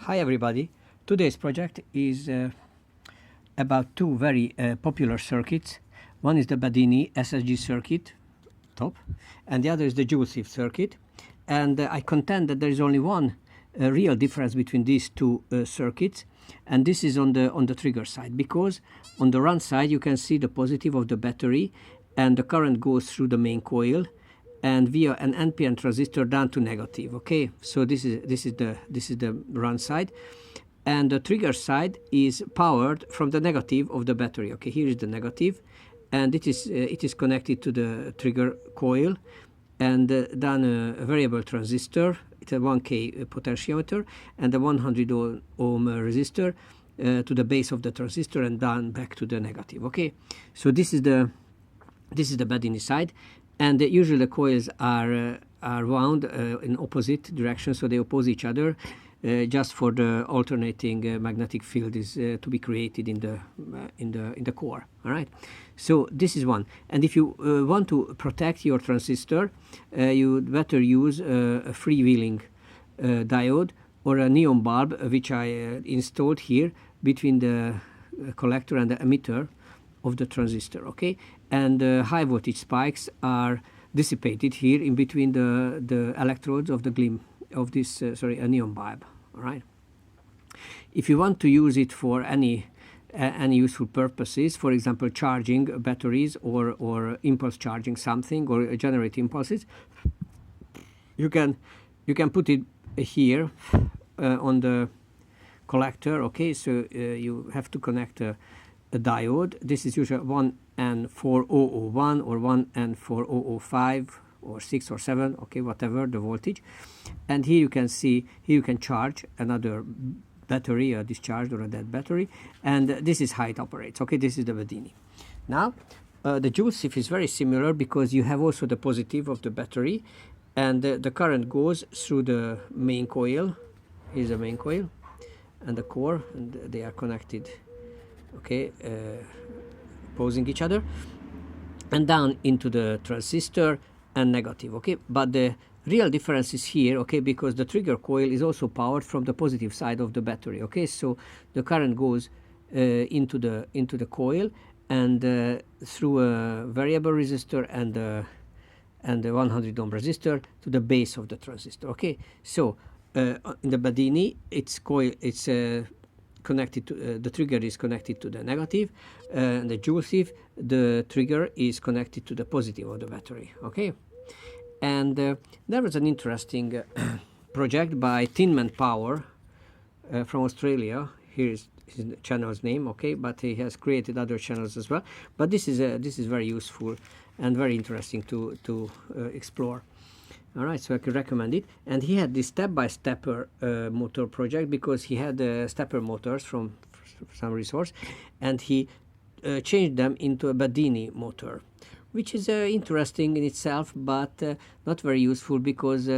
Hi everybody. Today's project is about two very popular circuits. One is the Bedini SSG circuit, top, and the other is the JouleThief circuit. And I contend that there is only one real difference between these two circuits, and this is on the trigger side, because on the run side you can see the positive of the battery, and the current goes through the main coil and via an NPN transistor down to negative. Okay, so this is the run side, and the trigger side is powered from the negative of the battery. Okay, here is the negative, and it is connected to the trigger coil, and then a variable transistor. It's a 1K potentiometer and a 100 ohm resistor to the base of the transistor, and then back to the negative. Okay, so this is the Bedini side. And usually the coils are wound in opposite directions, so they oppose each other, just for the alternating magnetic field is to be created in the core. All right, so this is one. And if you want to protect your transistor, you'd better use a freewheeling diode or a neon bulb, which I installed here between the collector and the emitter of the transistor. Okay, and high voltage spikes are dissipated here in between the electrodes of the gleam of this a neon bulb. All right, if you want to use it for any useful purposes, for example charging batteries or impulse charging something, or generate impulses, you can put it here on the collector. Okay, so you have to connect a diode. This is usually 1N4001 or 1N4005 or 6 or 7, okay, whatever the voltage. And here you can see, here you can charge another battery, a discharged or a dead battery, and this is how it operates. Okay, this is the Bedini. Now the JouleThief is very similar, because you have also the positive of the battery, and the current goes through the main coil. Here's the main coil and the core, and they are connected, okay, opposing each other, and down into the transistor and negative. Okay, but the real difference is here, okay, because the trigger coil is also powered from the positive side of the battery. Okay, so the current goes into the coil, and through a variable resistor and the 100 ohm resistor to the base of the transistor. Okay, so in the Bedini, it's connected to the trigger is connected to the negative, and the JouleThief, the trigger is connected to the positive of the battery. Okay, and there was an interesting project by Tinman Power from Australia. Here is his channel's name. Okay, but he has created other channels as well. But this is very useful and very interesting to explore. All right, so I can recommend it. And he had this step-by-stepper motor project, because he had stepper motors from some resource, and he changed them into a Bedini motor, which is interesting in itself, but not very useful, because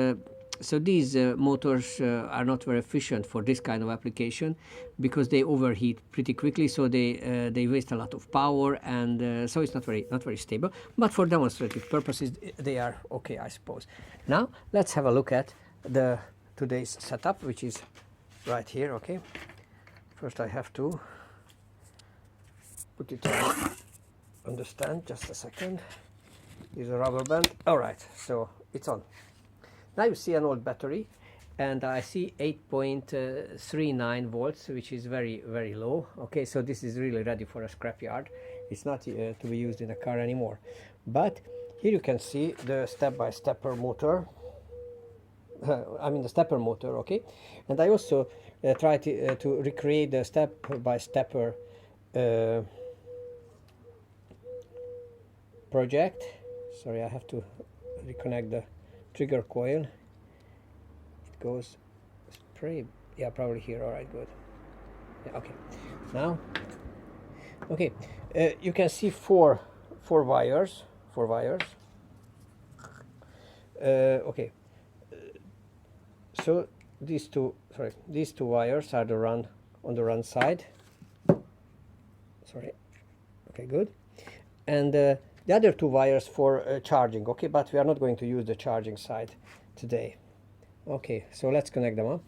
so these motors are not very efficient for this kind of application, because they overheat pretty quickly, so they waste a lot of power, and so it's not very stable. But for demonstrative purposes, they are okay, I suppose. Now let's have a look at today's setup, which is right here. Okay, first I have to put it on the stand. Just a second. Here's a rubber band. All right, so it's on. Now you see an old battery, and I see 8.39 volts, which is very, very low. Okay, so this is really ready for a scrapyard. It's not to be used in a car anymore. But here you can see the step-by-stepper motor. I mean the stepper motor. Okay, and I also try to recreate the step-by-stepper project. Sorry, I have to reconnect the trigger coil. It goes pretty, yeah, probably here. All right, good. Yeah, okay, now, okay, you can see four wires. Okay, so these two wires are on the run side. Sorry. Okay, good. And the other two wires for charging. Okay, but we are not going to use the charging side today. Okay, so let's connect them up.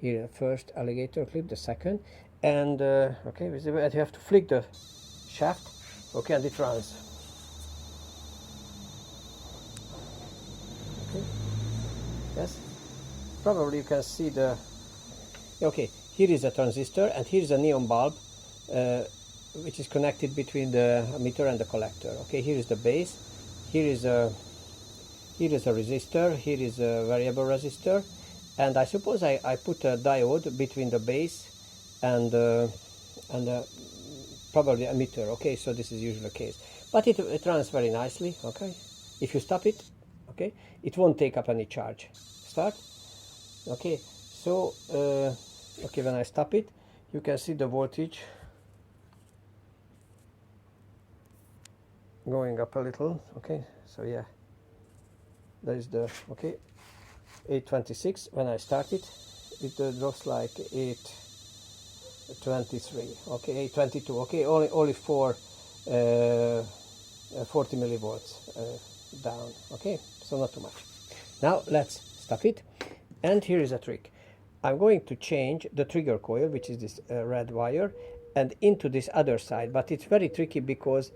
Here, first alligator clip, the second, and okay, and you have to flick the shaft, okay, and it runs. Okay. Yes, probably you can see the. Okay, here is a transistor, and here is a neon bulb, which is connected between the emitter and the collector. Okay, here is the base. Here is a resistor. Here is a variable resistor. And I suppose I put a diode between the base and probably emitter. Okay, so this is usually the case. But it runs very nicely. Okay, if you stop it, okay, it won't take up any charge. Start. Okay, so okay, when I stop it, you can see the voltage going up a little. Okay, so yeah, there is the, okay, 826. When I start it, it drops like 823. Okay, 822. Okay, only for 40 millivolts down. Okay, so not too much. Now let's stop it, and here is a trick. I'm going to change the trigger coil, which is this red wire, and into this other side, but it's very tricky because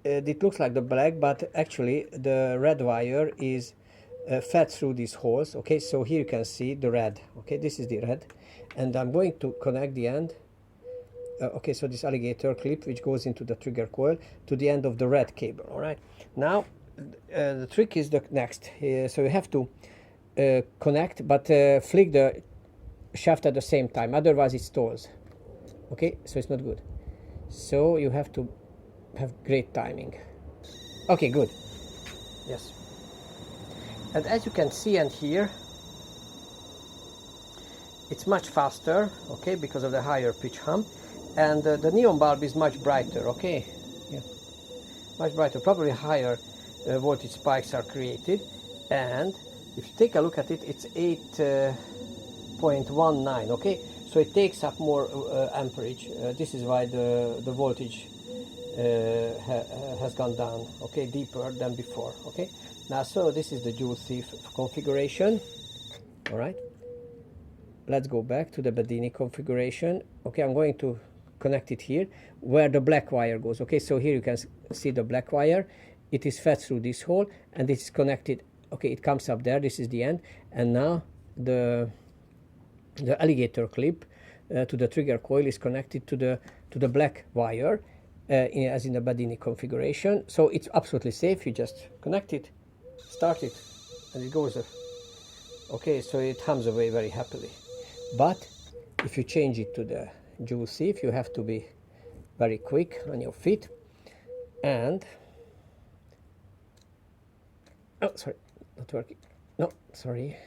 it looks like the black, but actually the red wire is fed through these holes. Okay, so here you can see the red. Okay, this is the red, and I'm going to connect the end. Okay, so this alligator clip, which goes into the trigger coil, to the end of the red cable. All right, now the trick is the next. So you have to connect, but flick the shaft at the same time, otherwise it stalls. Okay, so it's not good. So you have to have great timing. Okay, good. Yes. And as you can see and hear, it's much faster, okay, because of the higher pitch hum, and the neon bulb is much brighter. Okay, yeah, much brighter. Probably higher voltage spikes are created, and if you take a look at it, it's 8.19. Okay, so it takes up more amperage. This is why the voltage has gone down, okay, deeper than before. Okay, now so this is the JouleThief configuration. All right, let's go back to the Bedini configuration. Okay, I'm going to connect it here where the black wire goes. Okay, so here you can see the black wire. It is fed through this hole, and it is connected. Okay, it comes up there. This is the end, and now the alligator clip to the trigger coil is connected to the black wire, as in the Bedini configuration. So it's absolutely safe. You just connect it, start it, and it goes. Okay, so it hums away very happily. But if you change it to the JouleThief, you have to be very quick on your feet. And oh, sorry, not working. No, sorry.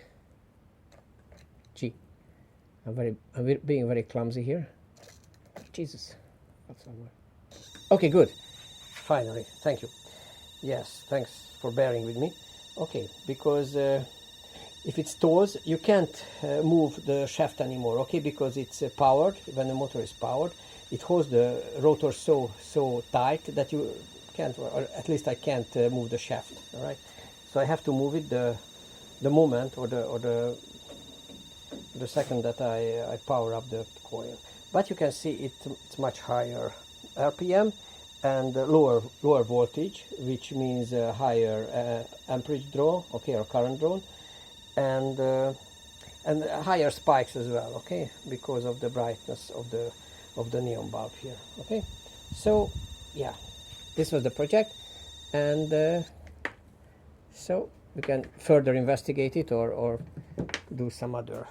Gee, I'm being very clumsy here. Jesus. Okay, good. Finally, thank you. Yes, thanks for bearing with me. Okay, because if it stalls, you can't move the shaft anymore. Okay, because it's powered. When the motor is powered, it holds the rotor so tight that you can't, or at least I can't move the shaft. All right, so I have to move it the moment or the second that I power up the coil. But you can see it's much higher RPM and lower voltage, which means higher amperage draw, okay, or current draw, and higher spikes as well, okay, because of the brightness of the neon bulb here. Okay, so yeah, this was the project, and so we can further investigate it or do some other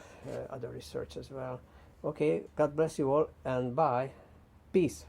research as well. Okay, God bless you all, and bye. Peace.